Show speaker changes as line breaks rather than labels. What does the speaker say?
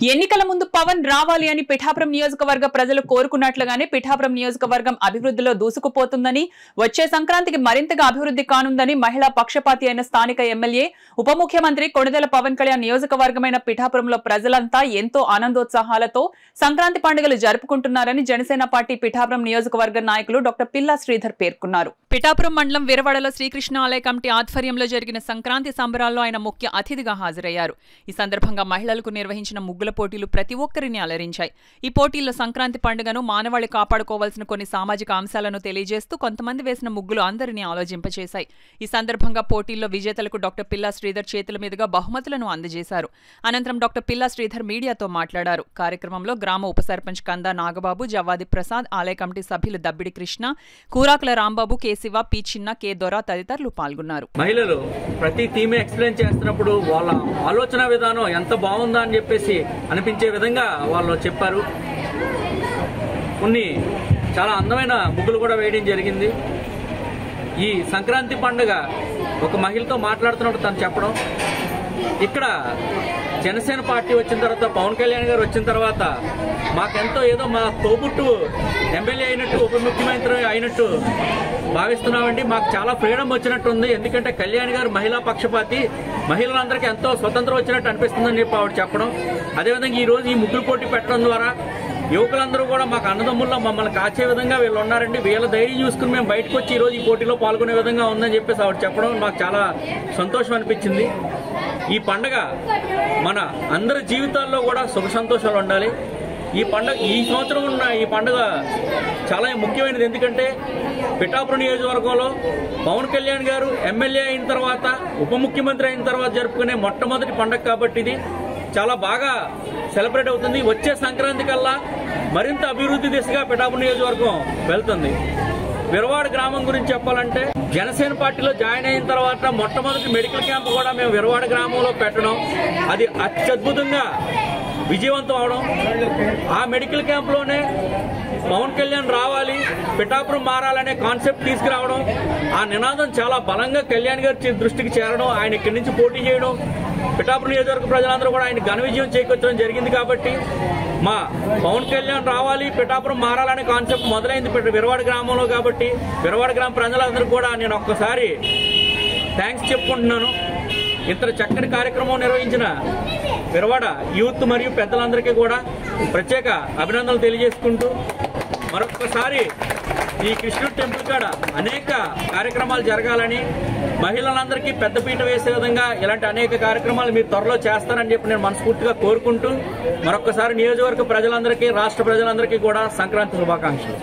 ఎన్నికల ముందు పవన్ రావాలి అని పిఠాపురం నియోజకవర్గ ప్రజలు కోరుకున్నట్లుగానే పిఠాపురం నియోజకవర్గం అభివృద్ధిలో దూసుకుపోతుందని, వచ్చే సంక్రాంతికి మరింతగా అభివృద్ధి కానుందని మహిళా పక్షపాతి అయిన స్థానిక ఎమ్మెల్యే ఉప ముఖ్యమంత్రి కొణిదెల పవన్ కళ్యాణ్ నియోజకవర్గమైన పిఠాపురంలో ప్రజలంతా ఎంతో ఆనందోత్సాహాలతో సంక్రాంతి పండుగలు జరుపుకుంటున్నారని జనసేన పార్టీ పిఠాపురం నియోజకవర్గ నాయకులు డాక్టర్ పిల్లా శ్రీధర్ పేర్కొన్నారు. పిఠాపురం మండలం వీరవాడలో శ్రీకృష్ణ ఆలయ కమిటీ ఆధ్వర్యంలో జరిగిన సంక్రాంతి సంబరాల్లో ఆయన ముఖ్య అతిథిగా హాజరయ్యారు. ఈ సందర్భంగా మహిళలకు నిర్వహించిన ముగ్గుల పోటీలు ప్రతి ఒక్కరిని అలరించాయి. ఈ పోటీల్లో సంక్రాంతి పండుగను మానవాళి కాపాడుకోవాల్సిన కొన్ని సామాజిక అంశాలను తెలియజేస్తూ కొంతమంది వేసిన ముగ్గులు అందరినీ ఆలోచింపచేశాయి. ఈ సందర్భంగా పోటీల్లో విజేతలకు డాక్టర్ పిల్లా శ్రీధర్ చేతుల మీదుగా బహుమతులను అందజేశారు. అనంతరం డాక్టర్ పిల్లా శ్రీధర్ మీడియాతో మాట్లాడారు. కార్యక్రమంలో గ్రామ ఉప సర్పంచ్ కందా నాగబాబు, జవ్వాది ప్రసాద్, ఆలయ కమిటీ సభ్యులు దబ్బిడి కృష్ణ, కూరాకుల రాంబాబు, కె శివ, పి చిన్న, కె దొర తదితరులు పాల్గొన్నారు.
మహిళలు ప్రతి థీమ్ ఎక్స్ప్లెయిన్ చేస్తున్నప్పుడు వాళ్ళ ఆలోచన విధానం ఎంత బాగుందా అని చెప్పేసి అనిపించే విధంగా వాళ్ళు చెప్పారు. కొన్ని చాలా అందమైన ముగ్గులు కూడా వేయడం జరిగింది. ఈ సంక్రాంతి పండుగ ఒక మహిళతో మాట్లాడుతున్నప్పుడు తను చెప్పడం, ఇక్కడ జనసేన పార్టీ వచ్చిన తర్వాత, పవన్ కళ్యాణ్ గారు వచ్చిన తర్వాత మాకెంతో ఏదో మా తోబుట్టు ఎమ్మెల్యే అయినట్టు, ఉప ముఖ్యమంత్రి అయినట్టు భావిస్తున్నామండి. మాకు చాలా ఫ్రీడమ్ వచ్చినట్టు ఉంది. ఎందుకంటే కళ్యాణ్ గారు మహిళా పక్షపాతి, మహిళలందరికీ ఎంతో స్వతంత్రం వచ్చినట్టు అనిపిస్తుందని చెప్పి ఆవిడ చెప్పడం. అదేవిధంగా ఈ రోజు ఈ ముగ్గులు పోటీ పెట్టడం ద్వారా యువకులందరూ కూడా మాకు అన్నదమ్ముల్లో మమ్మల్ని కాచే విధంగా వీళ్ళు ఉన్నారండి, వీళ్ళ ధైర్యం చూసుకుని మేము బయటకు వచ్చి ఈ రోజు ఈ పోటీలో పాల్గొనే విధంగా ఉందని చెప్పేసి ఆవిడ చెప్పడం మాకు చాలా సంతోషం అనిపించింది. ఈ పండుగ మన అందరి జీవితాల్లో కూడా సుఖ సంతోషాలు ఉండాలి. ఈ పండుగ ఈ సంవత్సరం ఉన్న ఈ పండుగ చాలా ముఖ్యమైనది. ఎందుకంటే పిఠాపురం నియోజకవర్గంలో పవన్ కళ్యాణ్ గారు ఎమ్మెల్యే అయిన తర్వాత, ఉప ముఖ్యమంత్రి అయిన తర్వాత జరుపుకునే మొట్టమొదటి పండుగ కాబట్టి ఇది చాలా బాగా సెలబ్రేట్ అవుతుంది. వచ్చే సంక్రాంతి కల్లా మరింత అభివృద్ధి దిశగా పిఠాపురం నియోజకవర్గం వెళ్తుంది. విరవాడ గ్రామం గురించి చెప్పాలంటే, జనసేన పార్టీలో జాయిన్ అయిన తర్వాత మొట్టమొదటి మెడికల్ క్యాంప్ కూడా మేము విరవాడ గ్రామంలో పెట్టడం, అది అత్యద్భుతంగా విజయవంతం అవడం. ఆ మెడికల్ క్యాంప్లోనే పవన్ కళ్యాణ్ రావాలి, పిఠాపురం మారాలనే కాన్సెప్ట్ తీసుకురావడం, ఆ నినాదం చాలా బలంగా కళ్యాణ్ గారి దృష్టికి చేరడం, ఆయన ఇక్కడి నుంచి పోటీ చేయడం, పిఠాపురం నియోజకవర్గ ప్రజలందరూ కూడా ఆయన ఘన విజయం చేకూర్చడం జరిగింది. కాబట్టి మా పవన్ కళ్యాణ్ రావాలి, పిఠాపురం మారాలనే కాన్సెప్ట్ మొదలైంది విరవాడ గ్రామంలో. కాబట్టి విరవాడ గ్రామ ప్రజలందరూ కూడా నేను ఒక్కసారి థ్యాంక్స్ చెప్పుకుంటున్నాను. ఇంత చక్కటి కార్యక్రమం నిర్వహించిన విరవాడ యూత్ మరియు పెద్దలందరికీ కూడా ప్రత్యేక అభినందనలు తెలియజేసుకుంటూ, మరొకసారి ఈ కృష్ణుడి టెంపుల్ కాడ అనేక కార్యక్రమాలు జరగాలని, మహిళలందరికీ పెద్దపీట వేసే విధంగా ఇలాంటి అనేక కార్యక్రమాలు మీరు త్వరలో చేస్తారని చెప్పి నేను మనస్ఫూర్తిగా కోరుకుంటూ, మరొకసారి నియోజకవర్గ ప్రజలందరికీ, రాష్ట్ర ప్రజలందరికీ కూడా సంక్రాంతి శుభాకాంక్షలు.